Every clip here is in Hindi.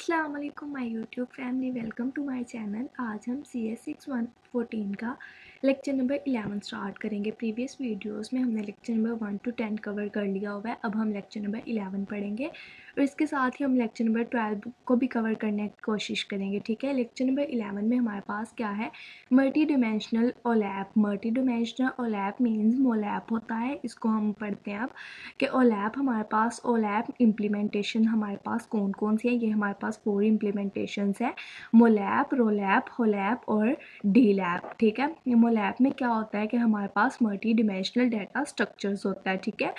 अस्सलाम वालेकुम my YouTube family, welcome to my channel. आज हम सी एस 6114 का लेक्चर नंबर 11 स्टार्ट करेंगे। प्रीवियस वीडियोस में हमने लेक्चर नंबर 1 to 10 कवर कर लिया हुआ है। अब हम लेक्चर नंबर 11 पढ़ेंगे और इसके साथ ही हम लेक्चर नंबर 12 को भी कवर करने की कोशिश करेंगे। ठीक है, लेक्चर नंबर 11 में हमारे पास क्या है, multi dimensional OLAP. Multi dimensional OLAP means MOLAP होता है। इसको हम पढ़ते हैं अब कि ओलैप हमारे पास, ओलैप इम्प्लीमेंटेशन हमारे पास कौन कौन सी है। ये हमारे पास 4 इम्प्लीमेंटेशंस है, मोलैप, रोलैप, होलैप और डीलैप। ठीक है, मोलैप में क्या होता है कि हमारे पास मल्टी डिमेंशनल डाटा स्ट्रक्चर्स होता है। ठीक है,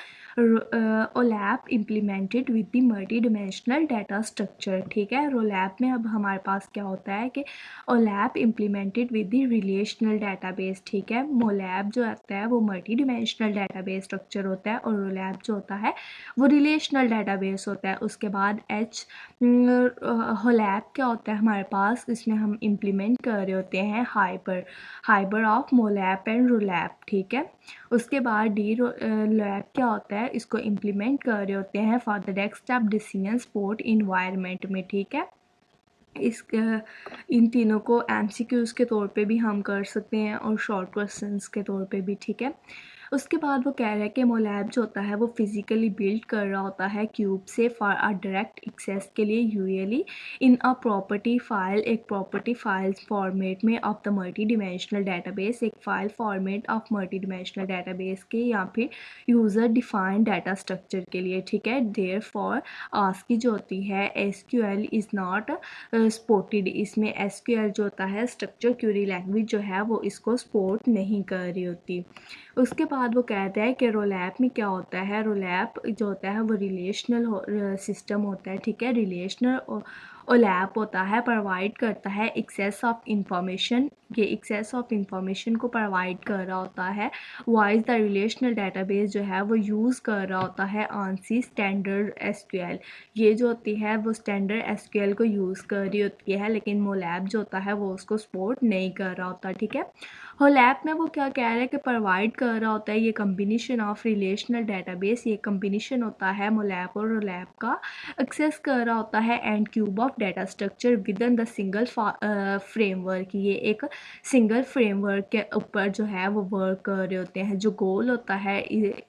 OLAP implemented with the multi dimensional data structure. ठीक है, रोलैप में अब हमारे पास क्या होता है कि OLAP implemented with the relational database. ठीक है, मोलैप जो आता है वो मल्टी डिमेंशनल डाटाबेस स्ट्रक्चर होता है और रोलैप जो होता है वो रिलेशनल डाटाबेस होता है। उसके बाद होलैप क्या होता है हमारे पास, इसमें हम इम्प्लीमेंट कर रहे होते हैं हाइबर ऑफ मोलैप एंड रोलैप। ठीक है, उसके बाद डी लैप क्या होता है, इसको इम्प्लीमेंट कर रहे होते हैं for the next step decision support environment में। ठीक है, इस इन तीनों को एमसीक्यूज़ के तौर पे भी हम कर सकते हैं और शॉर्ट क्वेश्चंस के तौर पे भी। ठीक है, उसके बाद वो कह रहा है कि मोलैप जो होता है वो फिज़िकली बिल्ड कर रहा होता है क्यूब से फॉर अ डायरेक्ट एक्सेस के लिए, usually in a property file, एक प्रॉपर्टी फाइल फॉर्मेट में of the multi dimensional database, एक file format of multi dimensional database के या फिर यूज़र डिफाइंड डाटा स्ट्रक्चर के लिए। ठीक है, देयर फॉर आस्की जो होती है एसक्यूएल इज़ नॉट सपोर्टेड। इसमें एसक्यूएल जो होता है स्ट्रक्चर क्यूरी लैंग्वेज जो है वो इसको सपोर्ट नहीं कर रही होती। उसके बाद वो कहता है कि रोलैप में क्या होता है, रोलैप जो होता है वो रिलेशनल सिस्टम होता है। ठीक है, रिलेशनल ओलैप होता है, प्रोवाइड करता है एक्सेस ऑफ इंफॉर्मेशन। ये एक्सेस ऑफ इंफॉर्मेशन को प्रोवाइड कर रहा होता है। वाइज द रिलेशनल डाटाबेस जो है वो यूज़ कर रहा होता है आंसी स्टैंडर्ड एसक्यूएल। ये जो होती है वो स्टैंडर्ड एसक्यूएल को यूज़ कर रही होती है, लेकिन मोलैप जो होता है वो उसको सपोर्ट नहीं कर रहा होता। ठीक है, होलैप में वो क्या कह रहा है कि प्रोवाइड कर रहा होता है ये कम्बिनेशन ऑफ रिलेशनल डाटाबेस, ये कम्बिनेशन होता है मोलैप और रोलैप का, एक्सेस कर रहा होता है and cube of data structure with in the single framework. ये एक सिंगल फ्रेमवर्क के ऊपर जो है वो वर्क कर रहे होते हैं। जो गोल होता है,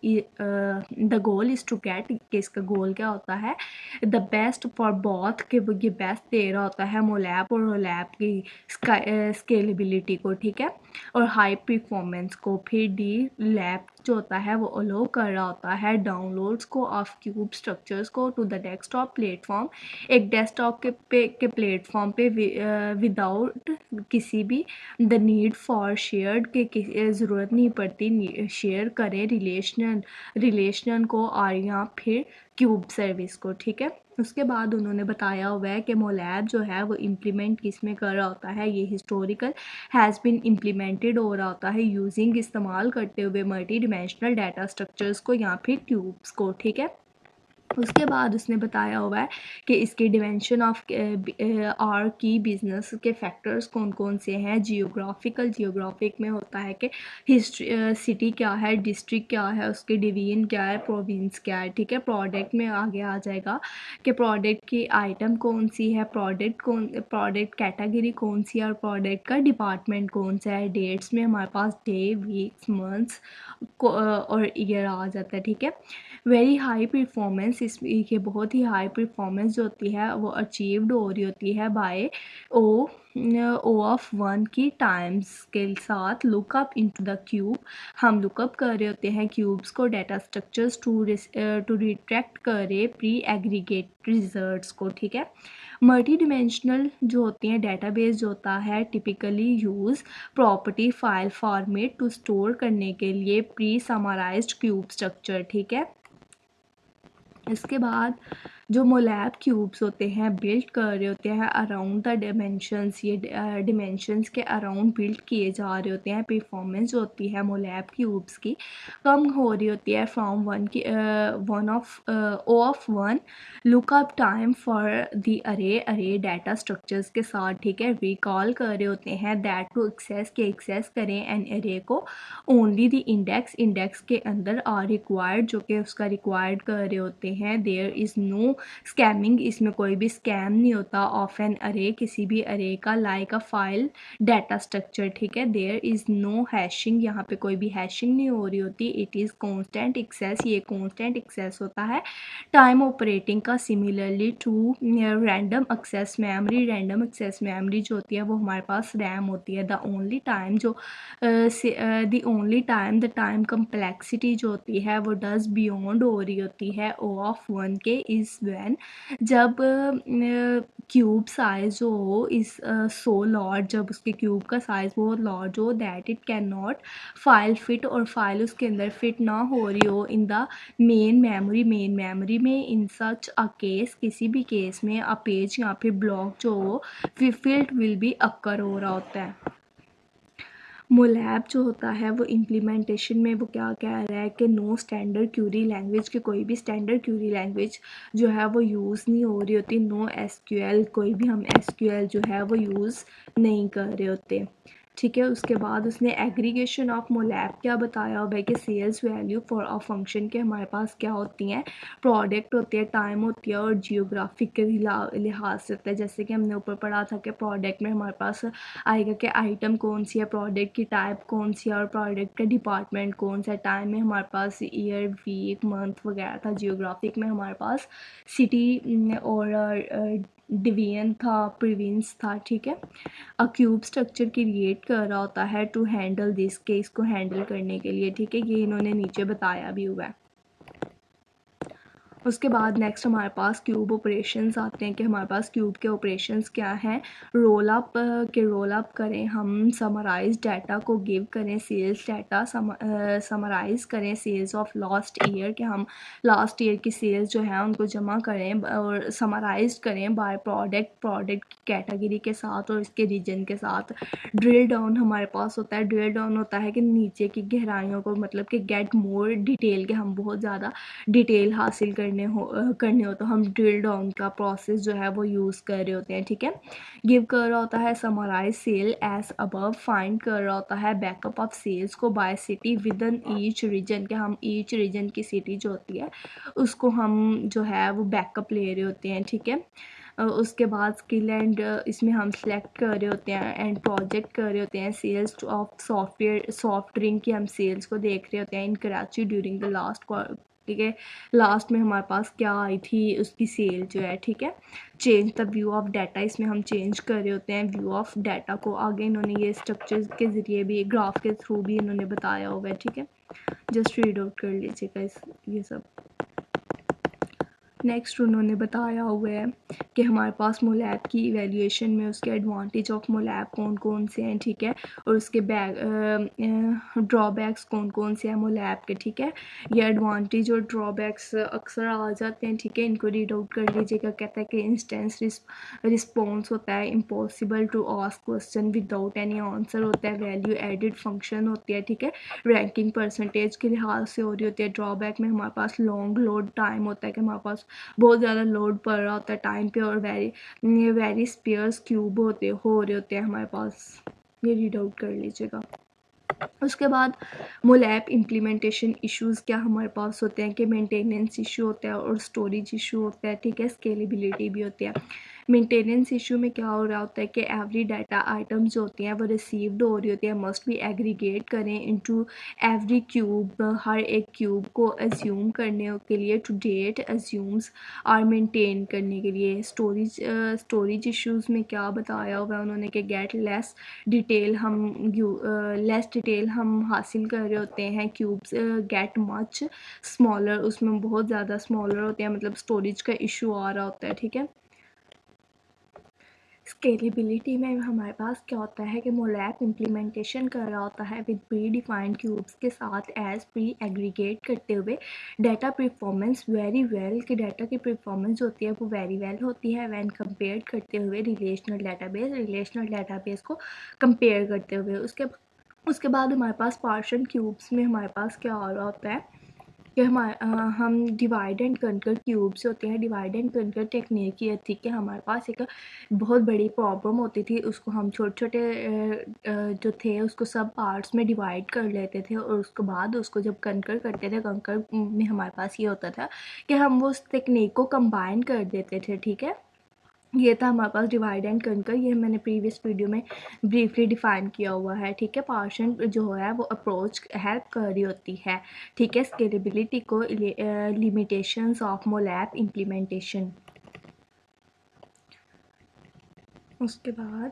the goal is to get, कि इसका गोल क्या होता है, द बेस्ट फॉर बोथ, के वो ये बेस्ट दे रहा होता है मोलैप और रोलैप की स्केलेबिलिटी को। ठीक है, और हाई परफॉर्मेंस को। फिर डी लैप जो होता है वो अलो कर रहा होता है डाउनलोड्स को ऑफ क्यूब स्ट्रक्चर्स को टू द डेस्कटॉप प्लेटफॉर्म, एक डेस्कटॉप के प्लेटफॉर्म पे विदाउट किसी भी द नीड फॉर शेयर्ड के ज़रूरत नहीं पड़ती शेयर करें रिलेशनल को और या फिर क्यूब सर्विस को। ठीक है, उसके बाद उन्होंने बताया हुआ है कि मोलैप जो है वो इम्प्लीमेंट किस में कर रहा होता है, ये हिस्टोरिकल हैज़ बिन इम्प्लीमेंटेड हो रहा होता है यूजिंग, इस्तेमाल करते हुए मल्टी डिमेंशनल डाटा स्ट्रक्चर्स को या फिर क्यूब्स को। ठीक है, उसके बाद उसने बताया हुआ है कि इसके डिमेंशन ऑफ और की बिजनेस के फैक्टर्स कौन कौन से हैं। जियोग्राफिक में होता है कि हिस्ट्री, सिटी क्या है, डिस्ट्रिक्ट क्या है, उसके डिवीजन क्या है, प्रोविंस क्या है। ठीक है, प्रोडक्ट में आगे आ जाएगा कि प्रोडक्ट की आइटम कौन सी है, प्रोडक्ट कैटेगरी कौन सी है और प्रोडक्ट का डिपार्टमेंट कौन सा है। डेट्स में हमारे पास डे, वीक्स, मंथ्स और ईयर आ जाता है। ठीक है, वेरी हाई परफॉर्मेंस, ये बहुत ही हाई परफॉर्मेंस जो होती है वो अचीव्ड हो रही होती है बाय ओ ऑफ 1 की टाइम्स के साथ। लुकअप इनटू द क्यूब, हम लुकअप कर रहे होते हैं क्यूब्स को, डाटा स्ट्रक्चर्स टू रिट्रैक्ट करे प्री एग्रीगेट रिजल्ट्स को। ठीक है, मल्टी डिमेंशनल जो होती हैं डाटाबेस जो होता है typically use property file format to store करने के लिए प्री समराइज्ड क्यूब स्ट्रक्चर। ठीक है, इसके बाद जो मोलैप क्यूब्स होते हैं बिल्ड कर रहे होते हैं अराउंड द डिमेंशंस, ये डिमेंशंस के अराउंड बिल्ड किए जा रहे होते हैं। परफॉर्मेंस जो होती है मोलैप क्यूब्स की कम हो रही होती है from one of one lookup time for the अरे डाटा स्ट्रक्चर्स के साथ। ठीक है, रिकॉल कर रहे होते हैं दैट टू एक्सेस करें एन अरे को ओनली द इंडेक्स के अंदर आर रिक्वायर्ड, जो कि उसका रिक्वायर्ड कर रहे होते हैं। देयर इज़ नो स्कैमिंग, इसमें कोई भी स्कैम नहीं होता ऑफ एन अरे, किसी भी अरे का, like a file data structure, ठीक है। देयर इज़ नो हैशिंग, यहाँ पे कोई भी हैशिंग नहीं हो रही होती। इट इज़ कॉन्स्टेंट एक्सेस, ये कॉन्स्टेंट एक्सेस होता है टाइम ऑपरेटिंग का। Similarly to random access memory, random access memory जो होती है वो हमारे पास रैम होती है। द ओनली टाइम जो the only time, the time complexity जो होती है वो डज बियॉन्ड हो रही होती है ओ ऑफ 1 के, इज़ व्हेन, जब क्यूब साइज हो इस सो लार्ज, जब उसके क्यूब का साइज बहुत लार्ज हो, that it can not file fit, और फाइल उसके अंदर फिट ना हो रही हो इन द मेन मेमोरी में। इन सच अ केस, किसी भी केस में अ पेज या फिर ब्लॉक जो हो फिल्ड विल बी अक्कर हो रहा होता है। मोलैब जो होता है वो इम्प्लीमेंटेशन में वो क्या कह रहा है कि नो स्टैंडर्ड क्यूरी लैंग्वेज, की कोई भी स्टैंडर्ड क्यूरी लैंग्वेज जो है वो यूज़ नहीं हो रही होती। नो एसक्यूएल, कोई भी हम एसक्यूएल जो है वो यूज़ नहीं कर रहे होते, ठीक है। उसके बाद उसने एग्रीगेशन ऑफ मोलैब क्या बताया हुआ है कि sales value for a function के हमारे पास क्या होती हैं, प्रोडक्ट होती है, टाइम होती है, और जियोग्राफिक के लिहाज से होता है। जैसे कि हमने ऊपर पढ़ा था कि प्रोडक्ट में हमारे पास आएगा कि आइटम कौन सी है, प्रोडक्ट की टाइप कौन सी है, और प्रोडक्ट का डिपार्टमेंट कौन सा है। टाइम में हमारे पास ईयर, वीक, मंथ वगैरह था। जियोग्राफिक में हमारे पास सिटी और डिवीजन था, प्रोविंस था, ठीक है। अ क्यूब स्ट्रक्चर क्रिएट कर रहा होता है टू हैंडल दिस, केस को हैंडल करने के लिए, ठीक है। ये इन्होंने नीचे बताया भी हुआ है। उसके बाद नेक्स्ट हमारे पास क्यूब ऑपरेशंस आते हैं कि हमारे पास क्यूब के ऑपरेशंस क्या हैं। रोल अप के रोल अप करें हम, समराइज डाटा को गिव करें, सेल्स डाटा समराइज करें, सेल्स ऑफ लास्ट ईयर के हम लास्ट ईयर की सेल्स जो है उनको जमा करें और समराइज करें बाय प्रोडक्ट की कैटेगरी के साथ और इसके रीजन के साथ। ड्रिल डाउन हमारे पास होता है, ड्रिल डाउन होता है कि नीचे की गहराइयों को, मतलब कि गेट मोर डिटेल, के हम बहुत ज़्यादा डिटेल हासिल करने हो तो हम ड्रिल डाउन का प्रोसेस जो है वो यूज़ कर रहे होते हैं, ठीक है। गिव कर रहा होता है summarise sale as above, find कर रहा होता है बैकअप ऑफ सेल्स को by city within each region, के हम ईच रीजन की सिटी जो होती है उसको हम जो है वो बैकअप ले रहे होते हैं, ठीक है। उसके बाद स्किल एंड इसमें हम सेलेक्ट कर रहे होते हैं एंड प्रोजेक्ट कर रहे होते हैं sales of software, soft drink की हम सेल्स को देख रहे होते हैं in Karachi during the last, ठीक है। लास्ट में हमारे पास क्या आई थी उसकी सेल जो है, ठीक है। Change the view of data, इसमें हम चेंज कर रहे होते हैं व्यू ऑफ डाटा को। आगे इन्होंने ये स्ट्रक्चर के ज़रिए भी, ग्राफ के थ्रू भी इन्होंने बताया होगा, ठीक है। जस्ट रीड आउट कर लीजिएगा ये सब। नेक्स्ट उन्होंने बताया हुआ है कि हमारे पास मोलैब की इवैल्यूएशन में उसके एडवांटेज ऑफ मोलैब कौन कौन से हैं, ठीक है, और उसके ड्रॉबैक्स कौन कौन से हैं मोलैब के, ठीक है। ये एडवांटेज और ड्रॉबैक्स अक्सर आ जाते हैं, ठीक है, इनको रीड आउट कर लीजिएगा। कहता है कि इंस्टेंस रिस्पॉन्स होता है, impossible to ask question without any answer होता है, वैल्यू एडिड फंक्शन होती है, ठीक है, रैंकिंग परसेंटेज के लिहाज से हो रही होती है। ड्रॉबैक में हमारे पास लॉन्ग लोड टाइम होता है कि हमारे पास बहुत ज़्यादा लोड पड़ रहा होता है टाइम पे, और वेरी स्पेयर्स क्यूब हो रहे होते हैं हमारे पास। ये रीड आउट कर लीजिएगा। उसके बाद मोलैब इम्प्लीमेंटेशन इश्यूज़ क्या हमारे पास होते हैं कि मेंटेनेंस इशू होता है और स्टोरेज इशू होता है, ठीक है, स्केलेबिलिटी भी होती है। मेंटेनेंस इशू में क्या हो रहा होता है कि एवरी डाटा आइटम्स जो होती हैं वो रिसीव्ड हो रही होती है, मस्ट भी एग्रीगेट करें इनटू एवरी क्यूब, हर एक क्यूब को एज्यूम करने के लिए, to date assumes or maintain करने के लिए। स्टोरेज इश्यूज़ में क्या बताया हुआ है उन्होंने कि गेट लेस डिटेल हम हासिल कर रहे होते हैं, क्यूब्स गेट मच स्मॉलर, उसमें बहुत ज़्यादा स्मॉलर होते हैं, मतलब स्टोरेज का इशू आ रहा होता है, ठीक है। स्केलेबिलिटी में हमारे पास क्या होता है कि मोलैब इम्प्लीमेंटेशन कर रहा होता है विद प्री डिफाइंड क्यूब्स के साथ एज प्री एग्रीगेट करते हुए डाटा परफॉर्मेंस वेरी वेल, कि डाटा की परफॉर्मेंस होती है वो वेरी वेल होती है व्हेन कंपेयर करते हुए रिलेशनल डाटाबेस को कंपेयर करते हुए। उसके बाद हमारे पास पार्शन क्यूब्स में हमारे पास क्या हो रहा होता है कि हम डिवाइड एंड कनकर क्यूब्स होते हैं, डिवाइड एंड कनकर टेक्निक ये थी कि हमारे पास एक बहुत बड़ी प्रॉब्लम होती थी, उसको हम छोटे-छोटे जो थे उसको सब पार्ट्स में डिवाइड कर लेते थे और उसके बाद उसको जब कनकर करते थे, कनकर में हमारे पास ये होता था कि हम वो उस टेक्निक को कंबाइन कर देते थे, ठीक है। ये था हमारे पास डिवाइड एंड कनकर, ये मैंने प्रीवियस वीडियो में ब्रीफली डिफाइन किया हुआ है, ठीक है। पार्शन जो है वो अप्रोच हेल्प कर रही होती है, ठीक है, स्केलेबिलिटी को, लिमिटेशंस ऑफ मोलैप इम्प्लीमेंटेशन। उसके बाद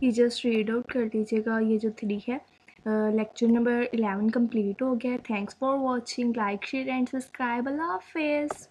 ये जस्ट रीड आउट कर लीजिएगा, ये जो 3 है। लेक्चर नंबर 11 कंप्लीट हो गया। Thanks for watching, like share and subscribe. Allah हाफिज़।